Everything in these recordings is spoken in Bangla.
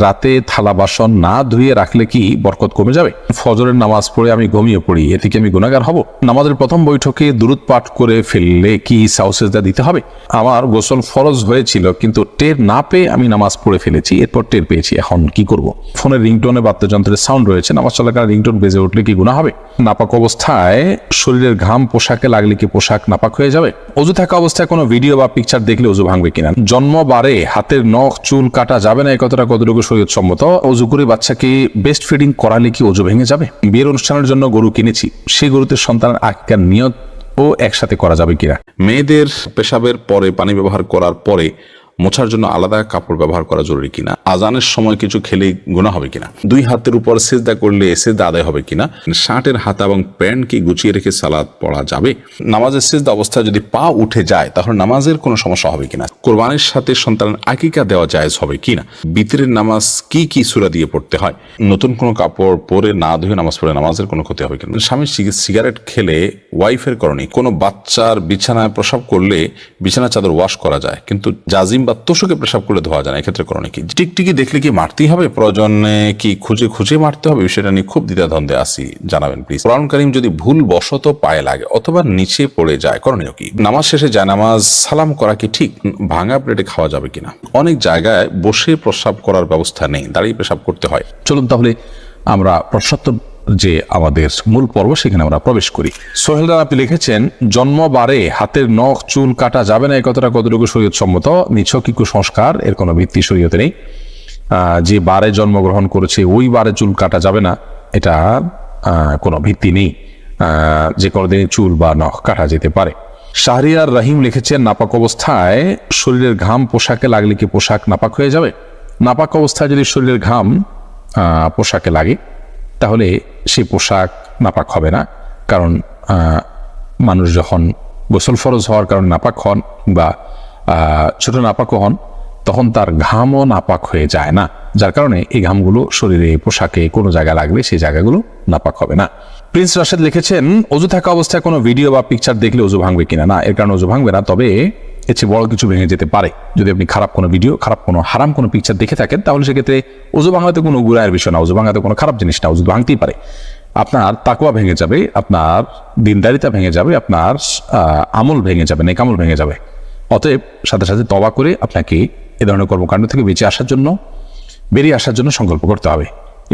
রাতে থালা বাসন না ধুয়ে রাখলে কি বরকত কমে যাবে? ফজরের নামাজ পড়ে আমি ঘুমিয়ে পড়ি, এতে কি আমি গুনাহগার হব? নামাজের প্রথম বৈঠকে দুরূদ পাঠ করে ফেললে কি সাউসেজদা দিতে হবে? আমার গোসল ফরজ হয়েছিল কিন্তু টের না পেয়ে আমি নামাজ পড়ে ফেলেছি, এরপর টের পেয়েছি, এখন কি করব? ফোনের রিংটোনে বাদ্যযন্ত্রের সাউন্ড রয়েছে, নামাজ চলাকালীন রিংটোন বেজে উঠলে কি গুনাহ হবে? নাপাক অবস্থায় শরীরের ঘাম পোশাকে লাগলে কি পোশাক নাপাক হয়ে যাবে? অজু থাকা অবস্থায় কোনো ভিডিও বা পিকচার দেখলে অজু ভাঙবে কিনা? জন্মবারে হাতের নখ চুল কাটা যাবে না, কতটুকু শরীয়ত সম্মত? অজু করে বাচ্চাকে বেস্ট ফিডিং করালে কি অজু ভেঙে যাবে? বিয়ের অনুষ্ঠানের জন্য গরু কিনেছি, সেই গরুতে সন্তানের আকিকার নিয়ত ও একসাথে করা যাবে কিনা? মেয়েদের পেশাবের পরে পানি ব্যবহার করার পরে মোছার জন্য আলাদা কাপড় ব্যবহার করা জরুরি কিনা? আজানের সময় কিছু খেলে গুনাহ হবে কিনা? দুই হাতের উপর সিজদা করলে সিজদা আদায় হবে কিনা? শার্টের হাতা এবং প্যান্ট কি গুছিয়ে রেখে সালাত পড়া যাবে? নামাজের সিজদা অবস্থায় যদি পা উঠে যায় তাহলে নামাজের কোনো সমস্যা হবে কিনা? কোরবানির সাথে সন্তানের আকিকা দেওয়া জায়েজ হবে কিনা? বিতরের নামাজ কি সূরা দিয়ে পড়তে হয়? নতুন কোনো কাপড় পরে না ধুয়ে নামাজ পড়ে নামাজের কোনো ক্ষতি হবে কিনা? স্বামী সিগারেট খেলে ওয়াইফের করণীয়। কোনো বাচ্চার বিছানায় প্রসাব করলে বিছানা চাদর ওয়াশ করা যায়, কিন্তু জাজিম বা তোষকে পেশাব করলে ধোয়া যায় না, এক্ষেত্রে করণীয় কি? টিকটিকি দেখলে কি মারতেই হবে? প্রয়োজনে কি খুঁজে মারতে হবে? বিষয়টা নিয়ে খুব দ্বিধাদ্বন্দ্বে আছি, জানাবেন প্লিজ। কোরআন কারীম যদি ভুল বশত পায়ে লাগে অথবা নিচে পড়ে যায়, করণীয় কি? নামাজ শেষে জায়নামাজ সালাম করা কি ঠিক? ভাঙা প্লেটে খাওয়া যাবে কিনা? অনেক জায়গায় বসে প্রস্রাব করার ব্যবস্থা নেই, দাঁড়িয়ে পেশাব করতে হয়। চলুন তাহলে আমরা প্রশ্নোত্তর যে আমাদের মূল পর্ব সেখানে আমরা প্রবেশ করি। সোহেলরা আপনি লিখেছেন, জন্মবারে হাতের নখ চুল কাটা যাবে না, কতটুকু শরীয়ত সম্মত? নিছক কুসংস্কার, এর কোনো ভিত্তি শরীয়তে নেই। যে বারে জন্মগ্রহণ করেছে ওই বারে চুল কাটা যাবে না, এটা কোনো ভিত্তি নেই। যে কোনোদিন চুল বা নখ কাটা যেতে পারে। শাহরিয়ার রহিম লিখেছেন, নাপাক অবস্থায় শরীরের ঘাম পোশাকে লাগলে কি পোশাক নাপাক হয়ে যাবে? নাপাক অবস্থায় যদি শরীরের ঘাম পোশাকে লাগে তাহলে সেই পোশাক নাপাক হবে না, কারণ মানুষ যখন গোসল ফরজ হওয়ার কারণে নাপাক হন বা ছোট নাপাকও হন তখন তার ঘামও নাপাক হয়ে যায় না, যার কারণে এই ঘামগুলো শরীরে পোশাকে কোনো জায়গায় লাগলে সেই জায়গাগুলো নাপাক হবে না। প্রিন্স রাশেদ লিখেছেন, অজু থাকা অবস্থায় কোনো ভিডিও বা পিকচার দেখলে অজু ভাঙবে কিনা? না, এর কারণে অজু ভাঙবে না, তবে এর চেয়ে বড় কিছু ভেঙে যেতে পারে। যদি আপনি খারাপ কোনো ভিডিও, খারাপ কোনো হারাম কোনো পিকচার দেখে থাকেন তাহলে সেক্ষেত্রে অজু ভাঙাতে কোনো গুনাহের বিষয় না, অজু ভাঙাতে কোনো খারাপ জিনিস না, অজু ভাঙতেই পারে। আপনার তাকওয়া ভেঙে যাবে, আপনার দিনদারিতা ভেঙে যাবে, আপনার আমল ভেঙে যাবে, নেক আমল ভেঙে যাবে। অতএব সাথে সাথে তওবা করে আপনাকে এ ধরনের কর্মকাণ্ড থেকে বেরিয়ে আসার জন্য সংকল্প করতে হবে।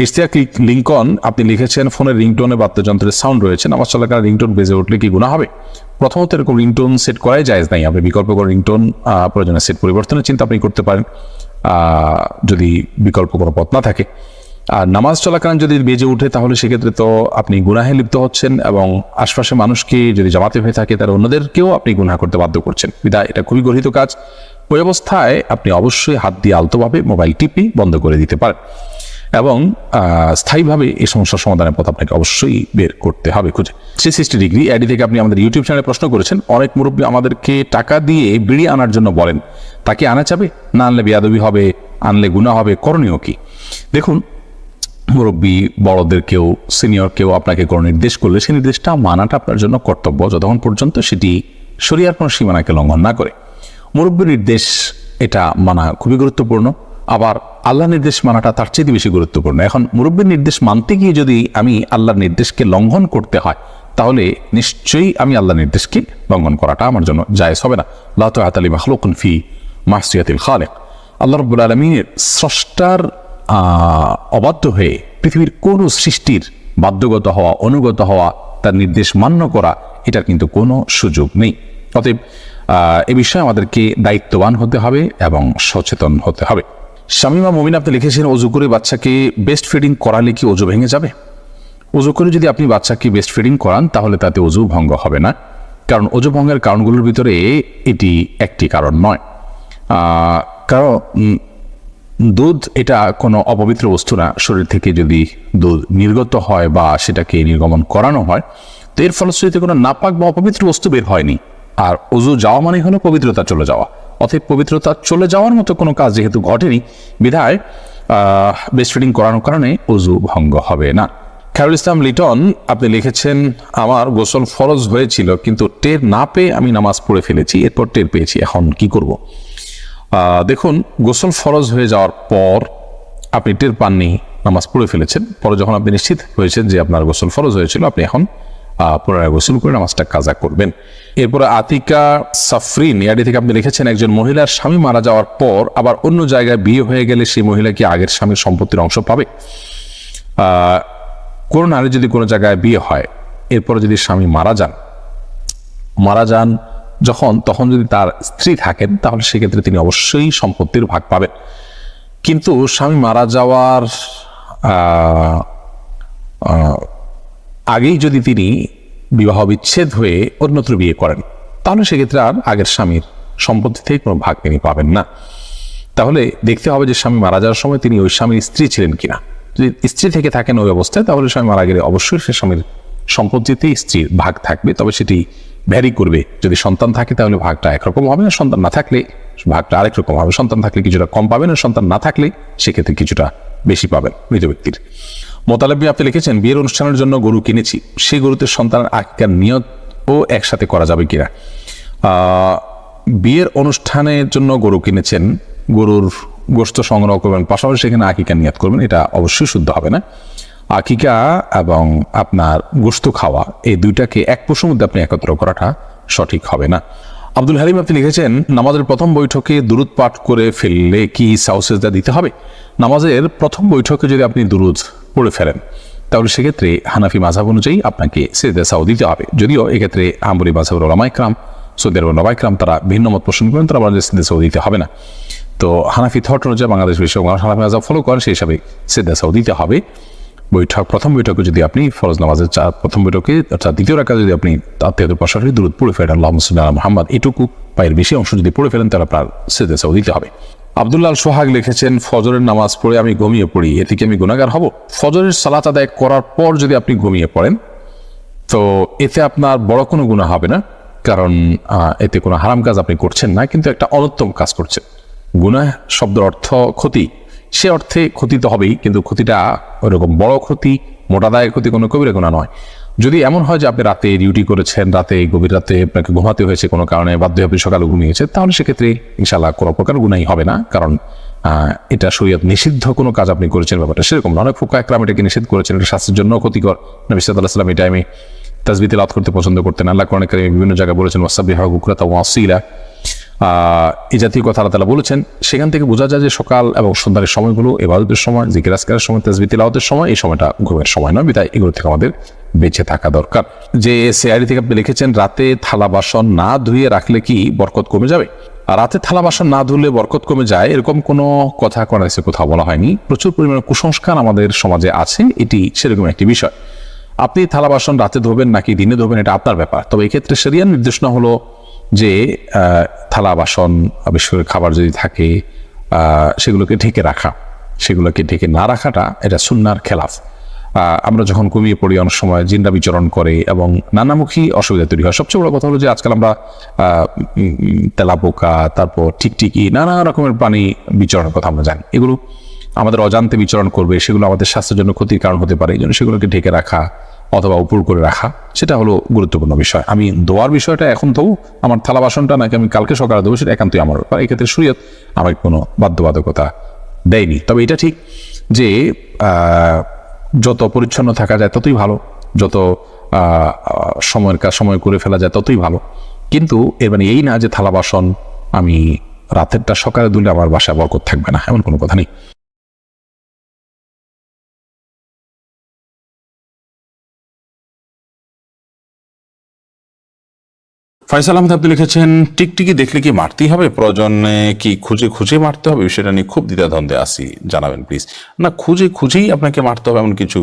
ইশতিয়াক লিঙ্কন আপনি লিখেছেন, ফোনের রিংটোনে বাদ্যযন্ত্রের সাউন্ড রয়েছে, নামাজ চলাকালীন রিংটোন বেজে উঠলে কি গুনাহ হবে? প্রথমত এরকম রিংটোন সেট করাই জায়েজ নাই, আপনি বিকল্প করে রিংটোন প্রয়োজনে সেট পরিবর্তনের চিন্তা আপনি করতে পারেন যদি বিকল্প কোনো পথ না থাকে। আর নামাজ চলাকালীন যদি বেজে উঠে তাহলে সেক্ষেত্রে তো আপনি গুনাহে লিপ্ত হচ্ছেন এবং আশপাশে মানুষকে যদি জামাতে হয়ে থাকে তারা অন্যদেরকেও আপনি গুনাহ করতে বাধ্য করছেন, বিধায় এটা খুবই গর্হিত কাজ। ওই অবস্থায় আপনি অবশ্যই হাত দিয়ে আলতোভাবে মোবাইল টিপে বন্ধ করে দিতে পারেন এবং স্থায়ীভাবে এই সমস্যার সমাধানের পথ আপনাকে অবশ্যই বের করতে হবে খুঁজে। 360 ডিগ্রি আইডি থেকে আপনি আমাদের ইউটিউব চ্যানেলে প্রশ্ন করেছেন, অনেক মুরব্বী আমাদেরকে টাকা দিয়ে বিড়ি আনার জন্য বলেন, তাকে আনা যাবে? না আনলে বেয়াদবি হবে, আনলে গুনাহ হবে, করণীয় কি? দেখুন, মুরব্বী বড়দের কেউ সিনিয়র কেউ আপনাকে কোনো নির্দেশ করলে সেই নির্দেশটা মানাটা আপনার জন্য কর্তব্য, যতক্ষণ পর্যন্ত সেটি শরীয়তের কোনো সীমানাকে লঙ্ঘন না করে। মুরব্বীর নির্দেশ এটা মানা খুবই গুরুত্বপূর্ণ, আবার আল্লাহর নির্দেশ মানাটা তার চেয়ে বেশি গুরুত্বপূর্ণ। এখন মুরব্বীর নির্দেশ মানতে গিয়ে যদি আমি আল্লাহর নির্দেশকে লঙ্ঘন করতে হয় তাহলে নিশ্চয়ই আমি আল্লাহর নির্দেশকে লঙ্ঘন করাটা আমার জন্য জায়েজ হবে না। লা তাআতা লি মাখলুকিন ফি মাসিয়াতিল খালিক। আল্লাহ রাব্বুল আলামিনের স্রষ্টার অবাধ্য হয়ে পৃথিবীর কোনো সৃষ্টির বাধ্যগত হওয়া, অনুগত হওয়া, তার নির্দেশ মান্য করা, এটার কিন্তু কোনো সুযোগ নেই। অতএব এ বিষয়ে আমাদেরকে দায়িত্ববান হতে হবে এবং সচেতন হতে হবে। শামিমা মুমিন আপনি লিখেছেন, অজু করে বাচ্চাকে বেস্ট ফিডিং করালে কি অজু ভেঙে যাবে? অজু করে যদি আপনি বাচ্চাকে বেস্ট ফিডিং করান তাহলে তাতে অজু ভঙ্গ হবে না, কারণ অজু ভঙ্গের কারণগুলোর ভিতরে এটি একটি কারণ নয়। কারণ দুধ এটা কোনো অপবিত্র বস্তু না, শরীর থেকে যদি দুধ নির্গত হয় বা সেটাকে নির্গমন করানো হয় তো এর ফলশ্রুতিতে কোনো নাপাক বা অপবিত্র বস্তু বের হয়নি। আর অজু যাওয়া মানে হলো পবিত্রতা চলে যাওয়া, অতএব পবিত্রতা চলে যাওয়ার মতো কোনো কাজ যেহেতু ঘটেনি বিধায় বেস্ট ফিডিং করানোর কারণে অজু ভঙ্গ হবে না। খায়রুল ইসলাম লিটন আপনি লিখেছেন, আমার গোসল ফরজ হয়েছিল কিন্তু টের না পেয়ে আমি নামাজ পড়ে ফেলেছি, এরপর টের পেয়েছি, এখন কি করব? দেখুন, গোসল ফরজ হয়ে যাওয়ার পর আপনি টের পাননি, নামাজ পড়ে ফেলেছেন, পরে যখন আপনি নিশ্চিত হয়েছেন যে আপনার গোসল ফরজ হয়েছিল, আপনি এখন পুনরায় গোসল করে নামাজটা কাজা করবেন। এরপরে আতিকা সাফরিন ইয়াডি থেকে আপনি লিখেছেন, একজন মহিলার স্বামী মারা যাওয়ার পর আবার অন্য জায়গায় বিয়ে হয়ে গেলে সেই মহিলা কি আগের স্বামীর সম্পত্তির অংশ পাবে? কোন নারী যদি কোনো জায়গায় বিয়ে হয়, এরপরে যদি স্বামী মারা যান তখন যদি তার স্ত্রী থাকেন, তাহলে সেক্ষেত্রে তিনি অবশ্যই সম্পত্তির ভাগ পাবেন। কিন্তু স্বামী মারা যাওয়ার আগেই যদি তিনি বিবাহ বিচ্ছেদ হয়ে অন্যত্র বিয়ে করেন, তাহলে সেক্ষেত্রে আর আগের স্বামীর সম্পত্তি থেকে কোনো ভাগ তিনি পাবেন না। তাহলে দেখতে হবে যে স্বামী মারা যাওয়ার সময় তিনি ওই স্বামীর স্ত্রী ছিলেন কিনা। যদি স্ত্রী থেকে থাকেন ওই অবস্থায়, তাহলে স্বামী মারা গেলে অবশ্যই সে স্বামীর সম্পত্তিতে স্ত্রীর ভাগ থাকবে, তবে সেটি ভ্যারি করবে। যদি সন্তান থাকে তাহলে ভাগটা একরকম হবে, না সন্তান না থাকলে ভাগটা আরেক রকম হবে। সন্তান থাকলে কিছুটা কম পাবেন, আর সন্তান না থাকলে সেক্ষেত্রে কিছুটা বেশি পাবেন মৃত ব্যক্তির। মোতালেব আপনি লিখেছেন, বিয়ের অনুষ্ঠানের জন্য গরু কিনেছি, সেই গরুতে সন্তানের আকিকার নিয়ত ও একসাথে করা যাবে কিনা? বিয়ের অনুষ্ঠানের জন্য গরু কিনেছেন, গরুর গোশত সংগ্রহ করবেন, পাশাপাশি সেখানে আকিকার নিয়ত করবেন, এটা অবশ্যই শুদ্ধ হবে না। আকিকা এবং আপনার গোশত খাওয়া এই দুইটাকে এক পশুর মধ্যে আপনি একত্র করাটা সঠিক হবে না। আব্দুল হালিম আপনি লিখেছেন, নামাজের প্রথম বৈঠকে দুরুদ পাঠ করে ফেললে কি সাউ সিজদা দিতে হবে? নামাজের প্রথম বৈঠকে যদি আপনি দুরুদ পড়ে ফেলেন, তাহলে সেক্ষেত্রে হানাফি মাযহাব অনুযায়ী আপনাকে সিজদা সাউ দিতে হবে। যদিও এক্ষেত্রে হাম্বলি মাযহাবের উলামা ইকরাম, সৌদি আরবের উলামা ইকরাম তারা ভিন্ন মত পোষণ করেন, তারা বলেন যে সিজদা সাউ দিতে হবে না। তো হানাফি থট অনুযায়ী বাংলাদেশ বিষয় হানাফি মাযহাব ফলো করেন, সেই হিসাবে সিজদা সাউ দিতে হবে। প্রথম বৈঠকে যদি আপনি ফরজ নামাজের প্রথম বৈঠকে অর্থাৎ দ্বিতীয় রাকাতে যদি আপনি আত্মীয়দের পাশাপাশি দুরূদ পড়ে ফেলেন, আল্লাহুম্মা সাল্লি আলা মুহাম্মদ, এটুকু বা এর বেশি অংশ যদি পড়ে ফেলেন, তাহলে আপনার সিজদা সাউ দিতে হবে। আব্দুল্লাহ সোহাগ লিখেছেন, ফজরের নামাজ পড়ে আমি ঘুমিয়ে পড়ি, এতে কি আমি গুনাহগার হব? ফজরের সালাত আদায় করার পর যদি আপনি ঘুমিয়ে পড়েন, তো এতে আপনার বড় কোনো গুনাহ হবে না, কারণ এতে কোনো হারাম কাজ আপনি করছেন না, কিন্তু একটা অনুত্তম কাজ করছেন। গুনাহ শব্দের অর্থ ক্ষতি, সে অর্থে ক্ষতি তো হবেই, কিন্তু ক্ষতিটা ওইরকম বড় ক্ষতি, মোটা দায়ের ক্ষতি, কোনো কবিরা গুনাহ নয়। যদি এমন হয় যে আপনি রাতে ডিউটি করেছেন, গভীর রাতে আপনাকে ঘুমাতে হয়েছে কোনো কারণে, বাধ্য হয়ে আপনি সকালে ঘুমিয়েছে, তাহলে সেক্ষেত্রে ইনশাআল্লাহ কোনো প্রকার গুনাহই হবে না, কারণ এটা শরীয়ত নিষিদ্ধ কোনো কাজ আপনি করেছেন, ব্যাপারটা সেরকম না। অনেক ফুকাহা ইকরাম এটাকে নিষেধ করেছেন, এটা স্বাস্থ্যের জন্য ক্ষতিকর। নবী সাল্লাল্লাহু আলাইহি ওয়াসাল্লাম এই টাইমে তাসবিহ তিলাওয়াত করতে পছন্দ করতেন। আল্লাহ কোরআনে কারীমে বিভিন্ন জায়গায় বলেছেন, ওয়াসাব্বিহু বুকরাতাও ওয়া আসীলা, এই জাতীয় কথা আল্লাহ তাআলা বলেছেন। সেখান থেকে বোঝা যায় যে সকাল এবং সন্ধ্যার সময়গুলো ইবাদতের সময়, জিকির আজকারের সময়, তাসবিহ তিলাওয়াতের সময়, এই সময়টা ঘুমের সময় নয়, বিধায় এগুলো থেকে আমাদের বেঁচে থাকা দরকার। যে সিআইডি থেকে আপনি লিখেছেন, রাতে থালা বাসন না ধুয়ে রাখলে কি বরকত কমে যাবে? রাতে থালা বাসন না ধুলে বরকত কমে যায় এরকম কোনো কথা কোরআনে কোথাও বলা হয়নি। প্রচুর পরিমাণে কুসংস্কার আমাদের সমাজে আছে, এটি সেরকম একটি বিষয়। আপনি থালা বাসন রাতে ধোবেন নাকি দিনে ধোবেন, এটা আপনার ব্যাপার। তবে এক্ষেত্রে শরিয়ার নির্দেশনা হলো যে থালা বাসন, বিশেষ করে খাবার যদি থাকে, সেগুলোকে ঢেকে রাখা, সেগুলোকে ঢেকে না রাখাটা এটা সুন্নাহর খেলাফ। আমরা যখন ঘুমিয়ে পড়ি, অনেক সময় জিনরা বিচরণ করে এবং নানামুখী অসুবিধা তৈরি হয়। সবচেয়ে বড় কথা হলো যে আজকাল আমরা তেলাপোকা, তারপর টিকটিকি, নানা রকমের প্রাণী বিচরণের কথা আমরা জানি। এগুলো আমাদের অজান্তে বিচরণ করবে, সেগুলো আমাদের স্বাস্থ্যের জন্য ক্ষতির কারণ হতে পারে। এই জন্য সেগুলোকে ঢেকে রাখা অথবা উপর করে রাখা, সেটা হলো গুরুত্বপূর্ণ বিষয়। আমি দোয়ার বিষয়টা এখন তো আমার থালা বাসনটা নাকি আমি কালকে সকালে দেবো, সেটা একান্তই আমার ব্যাপার। এক্ষেত্রে শরীয়ত আমাকে কোনো বাধ্যবাধকতা দেয়নি। তবে এটা ঠিক যে যত পরিচ্ছন্ন থাকা যায় ততই ভালো, যত সময়ের কাজ সময় করে ফেলা যায় ততই ভালো। কিন্তু এর মানে এই না যে থালা বাসন আমি রাতেরটা সকালে ধুলে আমার বাসায় বরকত থাকবে না, এমন কোনো কথা নেই। ফয়সাল আহমেদ আপনি লিখেছেন, টিকটিকি দেখলে কি মারতেই হবে? প্রয়োজনে কি খুঁজে খুঁজে মারতে হবে? বিষয়টা নিয়ে খুব দ্বিধাদ্বন্দ্বে আছি, জানাবেন প্লিজ। না, খুঁজে খুঁজেই আপনাকে মারতে হবে এমন কিছু,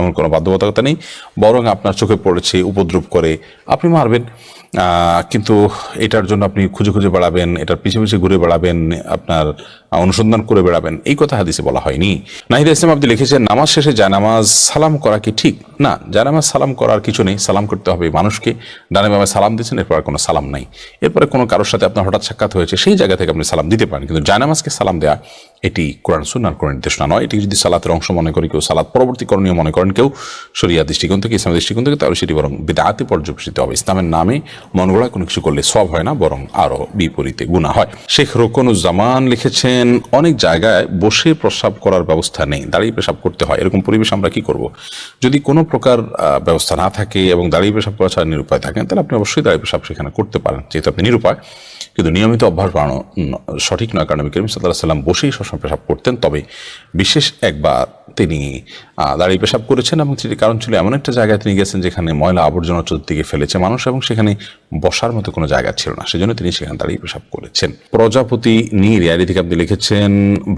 এমন কোনো বাধ্যবাধকতা নেই। বরং আপনার চোখে পড়েছে, উপদ্রব করে, আপনি মারবেন। কিন্তু এটার জন্য আপনি খুঁজে খুঁজে বেড়াবেন, এটার পিছিয়ে পিছিয়ে ঘুরে বেড়াবেন, আপনার অনুসন্ধান করে বেড়াবেন, এই কথা হাদিসে বলা হয়নি। নাহিদ ইসলাম আপনি লিখেছেন, নামাজ শেষে জায়নামাজ সালাম করা কি ঠিক? না, জায়নামাজ সালাম করার কিছু নেই। সালাম করতে হবে মানুষকে। ডানে বামে সালাম দিচ্ছেন, এরপর কোনো সালাম নাই। এরপরে কোনো কারোর সাথে আপনার হঠাৎ সাক্ষাৎ হয়েছে, সেই জায়গা থেকে আপনি সালাম দিতে পারেন, কিন্তু জায়নামাজকে সালাম দেওয়া এটি কোরআন সুন্নাহর কোনো নির্দেশনা নয়। এটি যদি সালাতের অংশ মনে করে কেউ, সালাত পরবর্তী করণীয় মনে করেন কেউ শরিয়া দৃষ্টিকোণ থেকে, ইসলামের দৃষ্টিকোণ থেকে, তাহলে সেটি বরং বিদআতে পর্যবেসিত হবে। ইসলামের নামে মন গড়া কোনো কিছু করলে সওয়াব হয় না, বরং আরও বিপরীতে গুনাহ হয়। শেখ রোকনুজ্জামান লিখেছেন, অনেক জায়গায় বসে প্রস্রাব করার ব্যবস্থা নেই, দাঁড়িয়ে পেশাব করতে হয়, এরকম পরিবেশ আমরা কি করব? যদি কোনো প্রকার ব্যবস্থা না থাকে এবং দাঁড়িয়ে পেশাব করা ছাড়া নিরুপায় থাকেন, তাহলে আপনি অবশ্যই দাঁড়িয়ে পেশাব সেখানে করতে পারেন, যেহেতু আপনি নিরুপায়। কিন্তু নিয়মিত অভ্যাস বাড়ানো সঠিক নয়, কারণ নবী করিম সাল্লাল্লাহু আলাইহি ওয়াসাল্লাম বসেই সবসময় পেশাব করতেন। তবে বিশেষ একবার তিনি দাঁড়িয়ে পেশাব করেছেন, এবং সেটি কারণ ছিল এমন একটা জায়গায় তিনি গেছেন যেখানে ময়লা আবর্জনা চতুর্দিকে ফেলেছে মানুষ, এবং সেখানে বসার মতো কোনো জায়গা ছিল না, সেজন্য তিনি সেখানে দাঁড়িয়ে পেশাব করেছেন। প্রজাপতি নীর ইয়ারি থেকে আপনি লিখেছেন,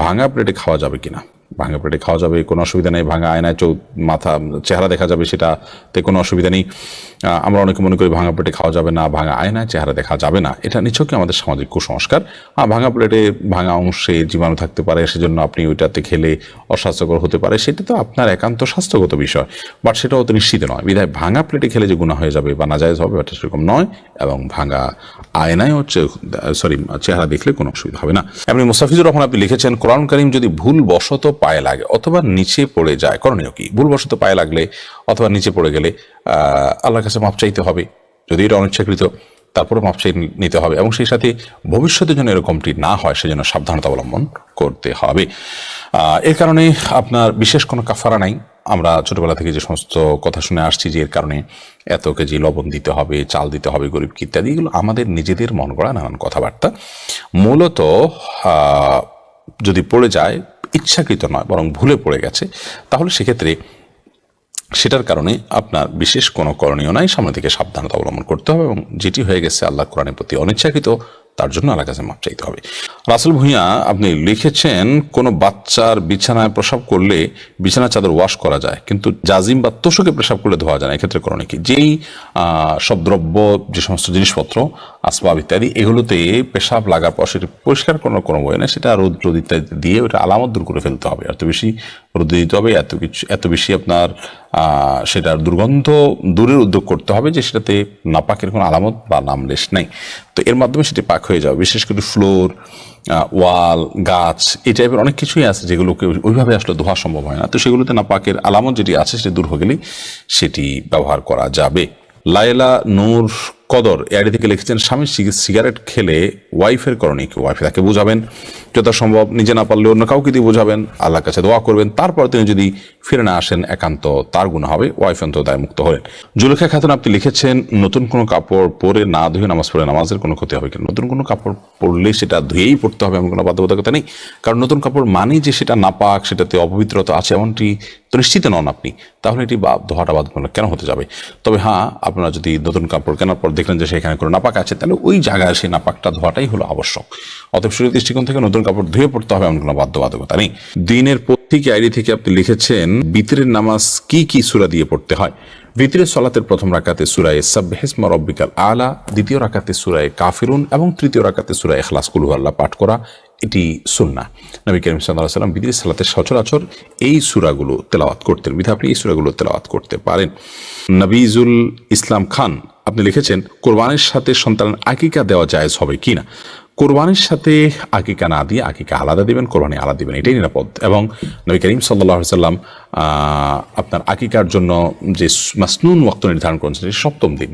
ভাঙা প্লেটে খাওয়া যাবে কিনা? ভাঙা প্লেটে খাওয়া যাবে, কোনো অসুবিধা নেই। ভাঙা আয়নায় মাথা চেহারা দেখা যাবে, সেটাতে কোনো অসুবিধা নেই। আমরা অনেকে মনে করি ভাঙা প্লেটে খাওয়া যাবে না, ভাঙা আয়নায় চেহারা দেখা যাবে না, এটা নিছকই আমাদের সামাজিক কুসংস্কার। ভাঙা প্লেটে ভাঙা অংশে জীবাণু থাকতে পারে, সেজন্য আপনি ওইটাতে খেলে অস্বাস্থ্যকর হতে পারে, সেটা তো আপনার একান্ত স্বাস্থ্যগত বিষয়, বাট সেটাও তো নিশ্চিত নয়। বিধায় ভাঙা প্লেটে খেলে যে গুনাহ হয়ে যাবে বা নাজায়েজ হবে, এটা সেরকম নয়। এবং ভাঙা আয়নায় চেহারা দেখলে কোনো অসুবিধা হবে না। এমনি মুস্তাফিজুর রহমান আপনি লিখেছেন, কোরআন কারীম যদি ভুল বশত পায়ে লাগে অথবা নিচে পড়ে যায়, করণীয় কি? ভুল বশত পায়ে লাগলে অথবা নিচে পড়ে গেলে আল্লাহর কাছে মাপ চাইতে হবে, যদি এটা অনিচ্ছাকৃত, তারপরে মাপ চাই নিতে হবে, এবং সেই সাথে ভবিষ্যতের জন্য এরকমটি না হয় সেজন্য সাবধানতা অবলম্বন করতে হবে। এর কারণে আপনার বিশেষ কোনো কাফারা নাই। আমরা ছোটবেলা থেকে যে সমস্ত কথা শুনে আসছি যে এর কারণে এত কেজি লবণ দিতে হবে, চাল দিতে হবে গরিবকে ইত্যাদি, এগুলো আমাদের নিজেদের মন গড়া নানান কথাবার্তা। মূলত যদি পড়ে যায়, ইচ্ছাকৃত নয় বরং ভুলে পড়ে গেছে, তাহলে সেক্ষেত্রে সেটার কারণে আপনার বিশেষ কোনো করণীয় নাই, সামনে থেকে সাবধানতা অবলম্বন করতে হবে, এবং যেটি হয়ে গেছে আল্লাহ কোরআনের প্রতি অনিচ্ছাকৃত, তার জন্য আল্লাহর কাছে মাপ চাইতে হবে। রাসেল ভূঁইয়া আপনি লিখেছেন, কোনো বাচ্চার বিছানায় প্রসাব করলে বিছানার চাদর ওয়াশ করা যায়, কিন্তু জাজিম বা তোষকে পেশাব করলে ধোয়া যায় না, এক্ষেত্রে করণীয় কি? যেই সব দ্রব্য, যে সমস্ত জিনিসপত্র, আসবাব ইত্যাদি, এগুলোতে পেশাব লাগার পর সেটি পরিষ্কার করার কোনো বই না, সেটা রোদ ইত্যাদি দিয়ে ওটা আলামত দূর করে ফেলতে হবে। এত বেশি রোদে দিতে হবে, এত বেশি আপনার সেটার দুর্গন্ধ দূরের উদ্যোগ করতে হবে যে সেটাতে নাপাকের কোনো আলামত বা নামলেশ নেই। তো এর মাধ্যমে সেটি পাক হয়ে যাবে। বিশেষ করে ফ্লোর, ওয়াল, গাছ, এই টাইপের অনেক কিছুই আছে যেগুলোকে ওইভাবে আসলে ধোয়া সম্ভব হয় না। তো সেগুলোতে নাপাকের আলামত যেটি আছে সেটি দূর হয়ে গেলেই সেটি ব্যবহার করা যাবে। লায়লা নূর কদর এআইডি থেকে লিখেছেন, স্বামী সিগারেট খেলে ওয়াইফের করণীয় কি? ওয়াইফ তাকে বোঝাবেন, যথাসম্ভব নিজে না পারলে অন্য কাউকে দিয়ে বোঝাবেন, আল্লাহর কাছে দোয়া করবেন, তারপর তিনি যদি ফিরে না আসেন একান্ত তার গুনাহ হবে, ওয়াইফ অন্তত দায় মুক্ত হলেন। জুলেখা খাতুন আপনি লিখেছেন, নতুন কোনো কাপড় পরে না ধুয়ে নামাজ পড়ে নামাজের কোনো ক্ষতি হবে কিনা? নতুন কোনো কাপড় পরলে সেটা ধুয়েই পড়তে হবে এমন কোনো বাধ্যবাধকতা নেই, কারণ নতুন কাপড় মানেই যে সেটা নাপাক, সেটাতে অপবিত্রতা আছে এমনটি তো নিশ্চিত নন আপনি, তাহলে এটি ধোয়াটা বাধ্যতামূলক কেন হতে যাবে? তবে হ্যাঁ, আপনারা যদি নতুন কাপড় কেনার পর দেখলেন যে সেখানে কোনো নাপাক আছে, তাহলে ওই জায়গায় সেই নাপাকটা ধোয়াটাই হলো আবশ্যক। অতএব শরীয়তের দৃষ্টিকোণ থেকে নতুন কাপড় ধুয়ে পড়তে হবে এমন কোনো বাধ্যবাধকতা নেই। দিনের প্রত্যেক আইডি থেকে আপনি লিখেছেন, বিতরের নামাজ কি কি সূরা দিয়ে পড়তে হয়? বিতরের সালাতের প্রথম রাকাতে সূরা সাব্বিহিসমা রাব্বিকাল আলা, দ্বিতীয় রাকাতে সূরা কাফিরুন এবং তৃতীয় রাকাতে সূরা ইখলাস কুল হুয়াল্লাহ পাঠ করা, এটি সুন্নাহ। নবী করিম সাল্লাল্লাহু আলাইহি ওয়াসাল্লাম বিতরের সালাতের সচরাচর এই সূরাগুলো তেলাওয়াত করতেন, বিধায় আপনি এই সূরাগুলো তেলাওয়াত করতে পারেন। নবীজুল ইসলাম খান আপনি লিখেছেন, কোরবানির সাথে সন্তানের আকিকা দেওয়া জায়েজ হবে কিনা? কোরবানির সাথে আকিকা না দিয়ে আকিকা আলাদা দিবেন, কোরবানি আলাদা দিবেন, এটাই নিরাপদ। এবং নবী করিম সাল্লাল্লাহু আলাইহি ওয়াসাল্লাম আপনার আকিকার জন্য যে মাসনুন ওয়াক্ত নির্ধারণ করেছেন সপ্তম দিন,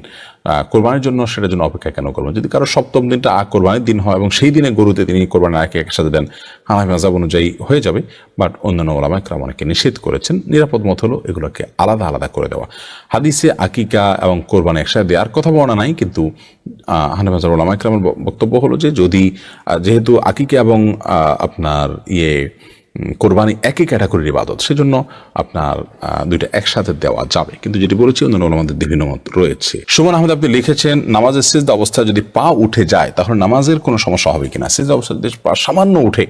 কোরবানির জন্য সেটার জন্য অপেক্ষা কেন করবেন? যদি কারো সপ্তম দিনটা কোরবানির দিন হয় এবং সেই দিনে গরুতে তিনি কোরবানির আকিকা একসাথে দেন, হানাফি মাযহাব অনুযায়ী হয়ে যাবে, বাট অন্যান্য উলামা ইকরাম অনেকে নিষেধ করেছেন। নিরাপদ মত হলো এগুলোকে আলাদা আলাদা করে দেওয়া। হাদিসে আকিকা এবং কোরবানি একসাথে দেওয়ার কথা বলা নাই, কিন্তু হানাফি মাযহাব উলামা ইকরামের বক্তব্য হলো যে যদি যেহেতু আকিকা এবং আপনার কোরবানি একই ক্যাটাগরির ইবাদত, সেজন্য আপনার দুইটা একসাথে দেওয়া যাবে, কিন্তু যেটি বলেছি অন্যান্য ওলামাদের বিভিন্ন মত রয়েছে। সুমন আহমেদ আপনি লিখেছেন, নামাজের সিজদা অবস্থায় যদি পা উঠে যায় তাহলে নামাজের কোনো সমস্যা হবে কিনা? সিজদা অবস্থায় যদি পা সামান্য উঠে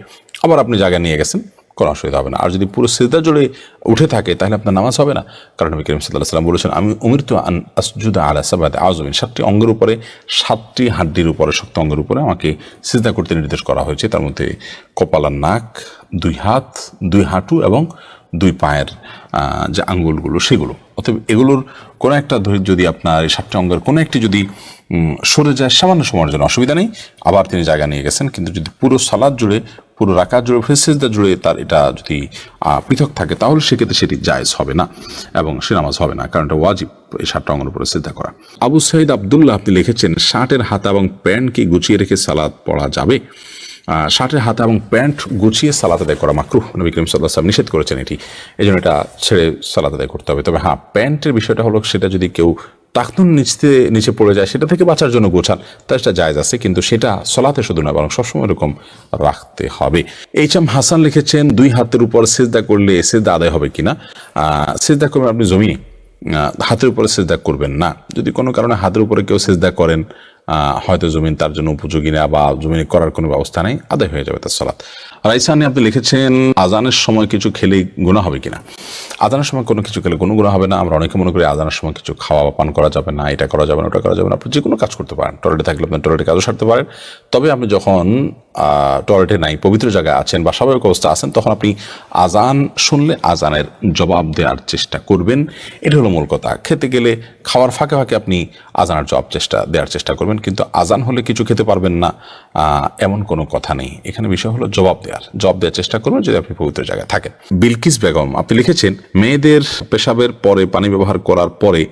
আবার আপনি জায়গায় নিয়ে গেছেন, কোনো অসুবিধা হবে না। আর যদি পুরো সিজদা জুড়ে উঠে থাকে তাহলে আপনার নামাজ হবে না, কারণ নবী করিম সাল্লাল্লাহু আলাইহি ওয়াসাল্লাম বলেছেন, আমি উমিরতু আন আসজুদা আলা সাবআতি আযমিন, 7টি অঙ্গের উপরে, 7টি হাড্ডির উপরে, শক্ত অঙ্গের উপরে আমাকে সিজদা করতে নির্দেশ করা হয়েছে। তার মধ্যে কপাল আর নাক, 2 হাত, 2 হাঁটু এবং 2 পায়ের যে আঙ্গুলগুলো সেগুলো। অতএব এগুলোর কোনো একটা যদি আপনার এই 7টি অঙ্গের কোনো একটি যদি সরে যায় সামান্য সময়ের জন্য অসুবিধা নেই, আবার তিনি জায়গা নিয়ে গেছেন। কিন্তু যদি পুরো সালাত জুড়ে পুরো রাকাত জুড়ে সিজদা জুড়ে তার এটা যদি পৃথক থাকে তাহলে সেক্ষেত্রে সেটি জায়েজ হবে না এবং সে নামাজ হবে না, কারণ এটা ওয়াজিব এই 7টা অঙ্গের উপরে সিজদা করা। আবু সাইদ আব্দুল্লাহ আপনি লিখেছেন শার্টের হাতা এবং প্যান্ট কি গুছিয়ে রেখে সালাত পড়া যাবে? শার্টের হাতা এবং প্যান্ট গুছিয়ে সালাত আদায় করা মাকরুহ, নবী করিম সাল্লাল্লাহু আলাইহি ওয়াসাল্লাম নিষেধ করেছেন এটি, এই জন্য এটা ছেড়ে সালাত আদায় করতে হবে। তবে হ্যাঁ, প্যান্টের বিষয়টা হলো সেটা যদি কেউ টাকনুন নিচে পড়ে যায় সেটা থেকে বাঁচার জন্য গোছান, তাই সেটা জায়েজ আছে, কিন্তু সেটা সলাতে শুধু নয় বরং সবসময় এরকম রাখতে হবে। এইচ.এম. হাসান লিখেছেন 2 হাতের উপর সিজদা করলে সিজদা আদায় হবে কিনা? সিজদা করবেন আপনি জমিনে, হাতের উপরে সিজদা করবেন না। যদি কোনো কারণে হাতের উপরে কেউ সিজদা করেন, হয়তো জমিন তার জন্য উপযোগী না বা জমিনে করার কোনো ব্যবস্থা নেই, আদায় হয়ে যাবে তার সালাত। রাইসানি আপনি লিখেছেন আজানের সময় কিছু খেলে গুনাহ হবে কিনা? আজানের সময় কোনো কিছু খেলে কোনো গুনাহ হবে না। আমরা অনেকে মনে করি আজানের সময় কিছু খাওয়া বা পান করা যাবে না, এটা করা যাবে না, ওটা করা যাবে না। আপনি যে কোনো কাজ করতে পারেন, টয়লেটে থাকলে আপনি টয়লেটে কাজও সারতে পারেন। তবে আপনি যখন টয়লেটে নাই, পবিত্র জায়গায় আছেন বা স্বাভাবিক অবস্থা আছেন, তখন আপনি আজান শুনলে আজানের জবাব দেওয়ার চেষ্টা করবেন। এটা হলো মূল কথা। খেতে গেলে খাওয়ার ফাঁকে ফাঁকে আপনি আজানের জবাব দেওয়ার চেষ্টা করবেন, কিন্তু আজান হলে কিছু খেতে পারবেন না এমন কোনো কথা নেই। এখানে বিষয় হলো জবাব দেওয়ার চেষ্টা করবেন যদি আপনি পবিত্র জায়গায় থাকেন। বিলকিস বেগম আপনি লিখেছেন মেয়েদের পেশাবের পরে পানি ব্যবহার করার পরে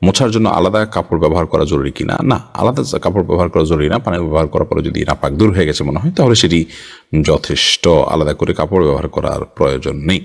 মোছার জন্য আলাদা কাপড় ব্যবহার করা জরুরি কিনা? না, আলাদা কাপড় ব্যবহার করা জরুরি না। পানি ব্যবহার করার পরে যদি নাপাক দূর হয়ে গেছে মনে হয় তাহলে সেটি যথেষ্ট, আলাদা করে কাপড় ব্যবহার করার প্রয়োজন নেই।